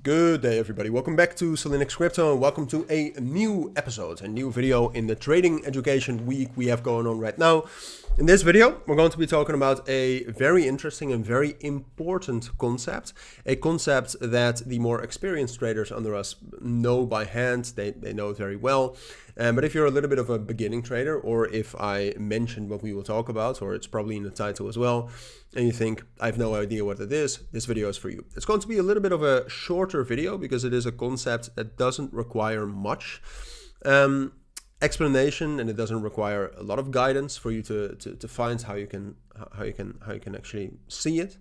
Good day everybody, welcome back to cilinixfxcapital and welcome to a new episode, a new video in the trading education week we have going on right now. In this video we're going to be talking about a very interesting and very important concept, a concept that the more experienced traders under us know by hand, they know it very well. But if you're a little bit of a beginning trader, or if I mention what we will talk about, or it's probably in the title as well, and you think, I have no idea what it is, this video is for you. It's going to be a little bit of a shorter video because it is a concept that doesn't require much explanation, and it doesn't require a lot of guidance for you to find how you can actually see it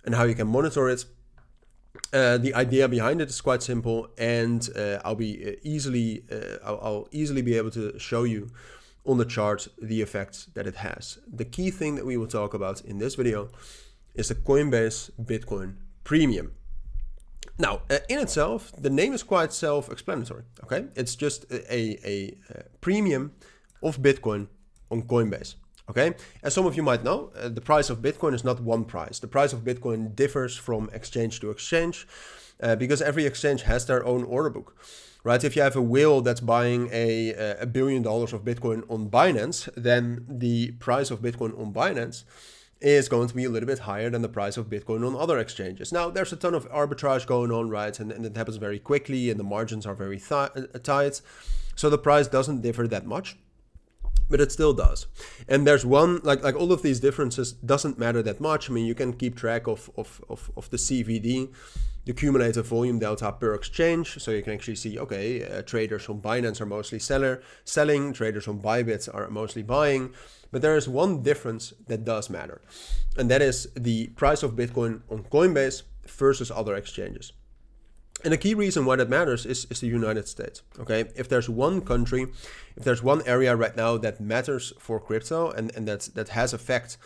and how you can monitor it. The idea behind it is quite simple, and I'll easily be able to show you on the chart the effects that it has. The key thing that we will talk about in this video is the Coinbase Bitcoin Premium. Now, in itself, the name is quite self-explanatory. Okay, it's just a premium of Bitcoin on Coinbase. Okay, as some of you might know, the price of Bitcoin is not one price. The price of Bitcoin differs from exchange to exchange because every exchange has their own order book, right? If you have a whale that's buying $1 billion of Bitcoin on Binance, then the price of Bitcoin on Binance is going to be a little bit higher than the price of Bitcoin on other exchanges. Now, there's a ton of arbitrage going on, right? And it happens very quickly, and the margins are very tight. So the price doesn't differ that much, but it still does. And there's one, like all of these differences doesn't matter that much. I mean, you can keep track of the CVD, the cumulative volume delta per exchange. So you can actually see, okay, traders on Binance are mostly selling, traders on Bybit are mostly buying. But there is one difference that does matter, and that is the price of Bitcoin on Coinbase versus other exchanges. And the key reason why that matters is the United States. Okay, if there's one country, if there's one area right now that matters for crypto and that has effect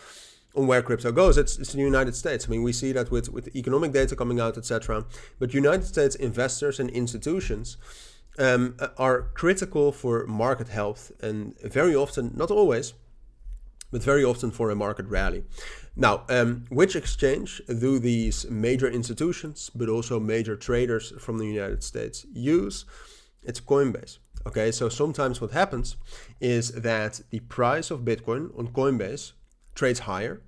on where crypto goes, it's the United States. I mean, we see that with economic data coming out, etc. But United States investors and institutions are critical for market health, and very often, not always, but very often for a market rally. Now, which exchange do these major institutions, but also major traders from the United States use? It's Coinbase. Okay, so sometimes what happens is that the price of Bitcoin on Coinbase trades higher,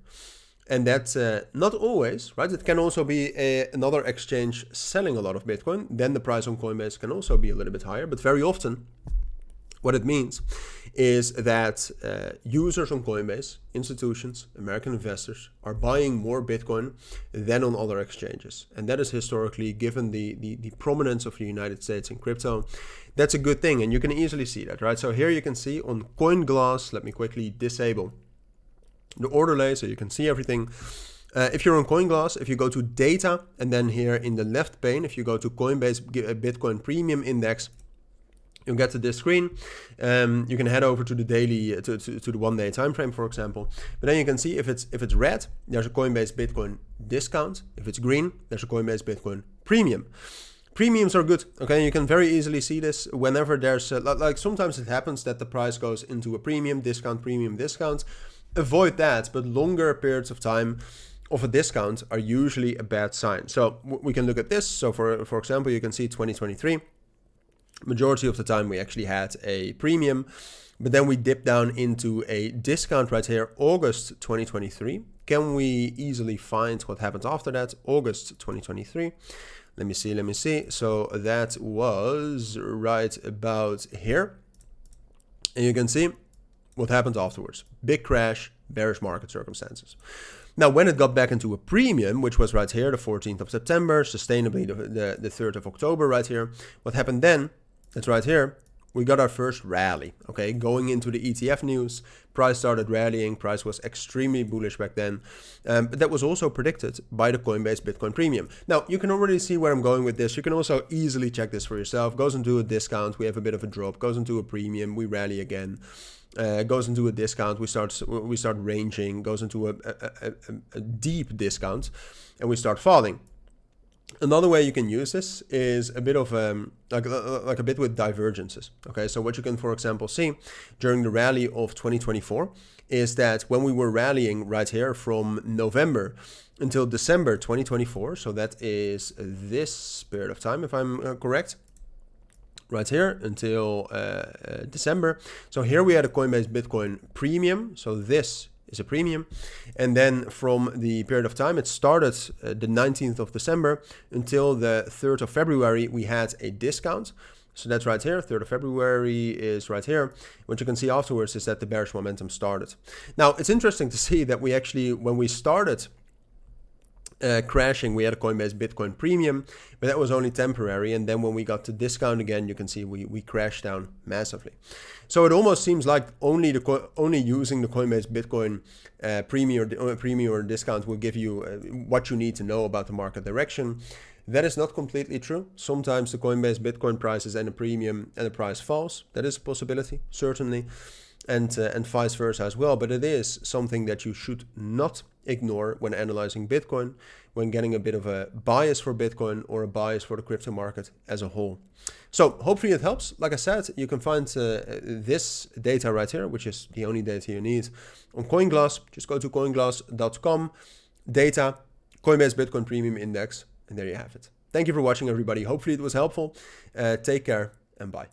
and that's not always, right? It can also be another exchange selling a lot of Bitcoin. Then the price on Coinbase can also be a little bit higher, but very often what it means is that users on Coinbase, institutions, American investors, are buying more Bitcoin than on other exchanges. And that is historically, given the prominence of the United States in crypto, that's a good thing. And you can easily see that, right? So here you can see on CoinGlass, let me quickly disable the order so you can see everything. If you're on CoinGlass, if you go to data, and then here in the left pane, if you go to Coinbase Bitcoin Premium Index, you'll get to this screen. You can head over to the daily, to the 1 day time frame, for example. But then you can see if it's red, there's a Coinbase Bitcoin discount. If it's green, there's a Coinbase Bitcoin Premium. Premiums are good. Okay, you can very easily see this whenever there's like sometimes it happens that the price goes into a premium discount. Avoid that, but longer periods of time of a discount are usually a bad sign. So we can look at this. So for example, you can see 2023. Majority of the time we actually had a premium, but then we dipped down into a discount right here, August 2023. Can we easily find what happened after that? August 2023. Let me see. So that was right about here. And you can see what happened afterwards. Big crash, bearish market circumstances. Now, when it got back into a premium, which was right here, the 14th of September, sustainably the 3rd of October right here, what happened then? That's right here. We got our first rally, okay? Going into the ETF news, price started rallying. Price was extremely bullish back then. But that was also predicted by the Coinbase Bitcoin Premium. Now, you can already see where I'm going with this. You can also easily check this for yourself. Goes into a discount, we have a bit of a drop. Goes into a premium, we rally again. Goes into a discount, we start ranging. Goes into a deep discount, and we start falling. Another way you can use this is a bit of like a bit with divergences. Okay, so what you can, for example, see during the rally of 2024 is that when we were rallying right here from November until December 2024, so that is this period of time, if I'm correct, right here until December. So here we had a Coinbase Bitcoin premium. So this is a premium. And then from the period of time, it started the 19th of December until the 3rd of February, we had a discount. So that's right here. 3rd of February is right here. What you can see afterwards is that the bearish momentum started. Now, it's interesting to see that we actually, when we started crashing, we had a Coinbase Bitcoin premium, but that was only temporary. And then when we got to discount again, you can see we crashed down massively. So it almost seems like only using the Coinbase Bitcoin premium or discount will give you what you need to know about the market direction. That is not completely true. Sometimes the Coinbase Bitcoin price is at a premium and the price falls. That is a possibility, certainly. And vice versa as well. But it is something that you should not ignore when analyzing Bitcoin, when getting a bit of a bias for Bitcoin or a bias for the crypto market as a whole. So hopefully it helps. Like I said, you can find this data right here, which is the only data you need, on CoinGlass. Just go to coinglass.com, data, Coinbase Bitcoin Premium Index, and there you have it. Thank you for watching, everybody. Hopefully it was helpful. Take care and bye.